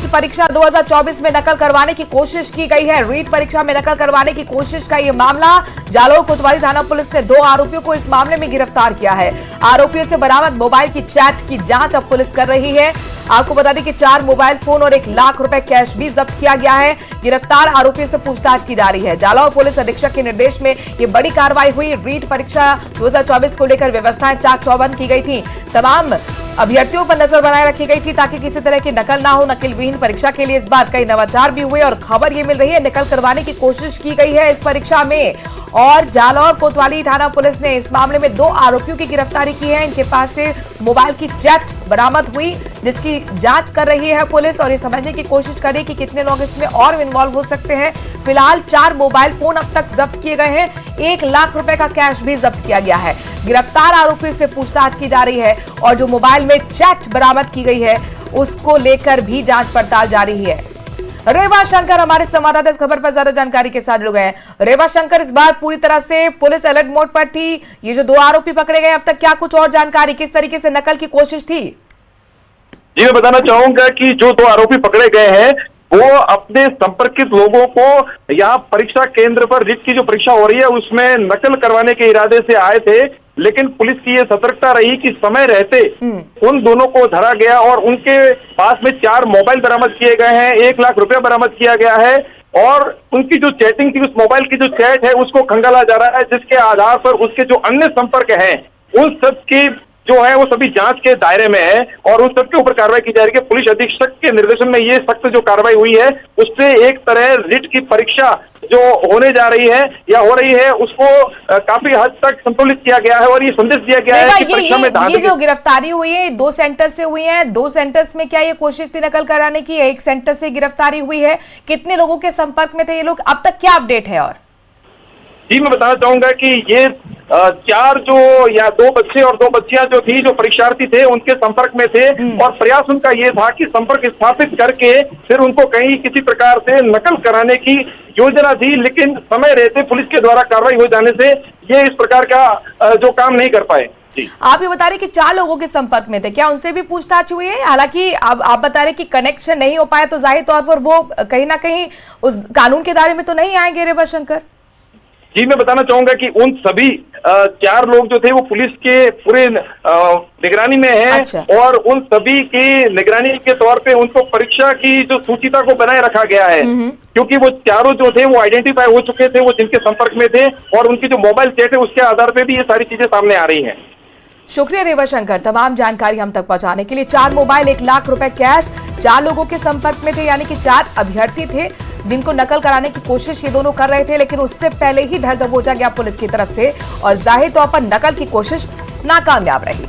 रीट परीक्षा 2024 में नकल करवाने की कोशिश की गई है। रीट परीक्षा में नकल करवाने की कोशिश का ये मामला, जालोर कोतवाली थाना पुलिस ने 2 आरोपियों को इस मामले में गिरफ्तार किया है। आरोपियों से बरामद मोबाइल की चैट की जांच अब पुलिस कर रही है। आपको बता दें कि 4 मोबाइल फोन और 1 लाख रुपए कैश भी जब्त किया गया है। गिरफ्तार आरोपियों से पूछताछ की जा रही है। जालौर पुलिस अधीक्षक के निर्देश में ये बड़ी कार्रवाई हुई। रीट परीक्षा 2024 को लेकर व्यवस्थाएं चाक चौबंद की गई थी। तमाम अभ्यर्थियों पर नजर बनाए रखी गई थी ताकि किसी तरह की नकल ना हो। नकल विहीन परीक्षा के लिए इस बार कई नवाचार भी हुए और खबर ये मिल रही है नकल करवाने की कोशिश की गई है इस परीक्षा में। और जालौर कोतवाली थाना पुलिस ने इस मामले में 2 आरोपियों की गिरफ्तारी की है। इनके पास से मोबाइल की चैट बरामद हुई, जिसकी जांच कर रही है पुलिस और ये समझने की कोशिश कर रही है कि कितने लोग इसमें और इन्वॉल्व हो सकते हैं। फिलहाल 4 मोबाइल फोन अब तक जब्त किए गए हैं। 1 लाख रुपए का कैश भी जब्त किया गया है। गिरफ्तार आरोपी से पूछताछ की जा रही है और जो मोबाइल में चैट बरामद की गई है उसको लेकर भी जांच पड़ताल जारी है। रेवा शंकर हमारे संवाददाता इस खबर पर ज्यादा जानकारी के साथ जुड़ गए हैं। रेवा शंकर, इस बार पूरी तरह से पुलिस अलर्ट मोड पर थी। ये जो 2 आरोपी पकड़े गए, अब तक क्या कुछ और जानकारी, किस तरीके से नकल की कोशिश थी? जी, मैं बताना चाहूंगा कि जो 2 आरोपी पकड़े गए हैं वो अपने संपर्कित लोगों को यहाँ परीक्षा केंद्र पर रीट की जो परीक्षा हो रही है उसमें नकल करवाने के इरादे से आए थे, लेकिन पुलिस की ये सतर्कता रही कि समय रहते उन दोनों को धरा गया और उनके पास में 4 मोबाइल बरामद किए गए हैं, 1 लाख रुपए बरामद किया गया है और उनकी जो चैटिंग थी, उस मोबाइल की जो चैट है उसको खंगाला जा रहा है, जिसके आधार पर उसके जो अन्य संपर्क हैं उन सब की जो है वो सभी जांच के दायरे में है और उन सबके ऊपर कार्रवाई की जा रही है। पुलिस अधीक्षक के निर्देशन में ये सख्त जो कार्रवाई हुई है उससे एक तरह रीट की परीक्षा जो होने जा रही है या हो रही है उसको काफी हद तक संतुलित किया गया है और ये संदेश दिया गया है कि परीक्षा में ये जो गिरफ्तारी हुई है 2 सेंटर से हुई है। 2 सेंटर्स में क्या ये कोशिश थी नकल कराने की? 1 सेंटर से गिरफ्तारी हुई है। कितने लोगों के संपर्क में थे ये लोग? अब तक क्या अपडेट है? और जी, मैं बताना चाहूंगा कि ये 4 जो या 2 बच्चे और 2 बच्चियां जो थी, जो परीक्षार्थी थे, उनके संपर्क में थे और प्रयास उनका ये था कि संपर्क स्थापित करके फिर उनको कहीं किसी प्रकार से नकल कराने की योजना थी, लेकिन समय रहते पुलिस के द्वारा कार्रवाई हो जाने से ये इस प्रकार का जो काम नहीं कर पाए। जी, आप ये बता रहे कि 4 लोगों के संपर्क में थे, क्या उनसे भी पूछताछ हुई है? हालांकि आप बता रहे कि कनेक्शन नहीं हो पाया तो जाहिर तौर पर वो कहीं ना कहीं उस कानून के दायरे में तो नहीं आएंगे। रेवा शंकर जी, मैं बताना चाहूंगा कि उन सभी 4 लोग जो थे वो पुलिस के पूरे निगरानी में हैं। अच्छा। और उन सभी की निगरानी के तौर पे उनको परीक्षा की जो सूचिता को बनाए रखा गया है, क्योंकि वो चारों जो थे वो आइडेंटिफाई हो चुके थे, वो जिनके संपर्क में थे और उनकी जो मोबाइल चैट है उसके आधार पे भी ये सारी चीजें सामने आ रही हैं। शुक्रिया रेवा शंकर, तमाम जानकारी हम तक पहुंचाने के लिए। 4 मोबाइल, 1 लाख रुपए कैश, 4 लोगों के संपर्क में थे, यानी कि 4 अभ्यर्थी थे जिनको नकल कराने की कोशिश ये दोनों कर रहे थे, लेकिन उससे पहले ही धर दबोचा गया पुलिस की तरफ से और जाहिर तौर पर नकल की कोशिश नाकामयाब रही।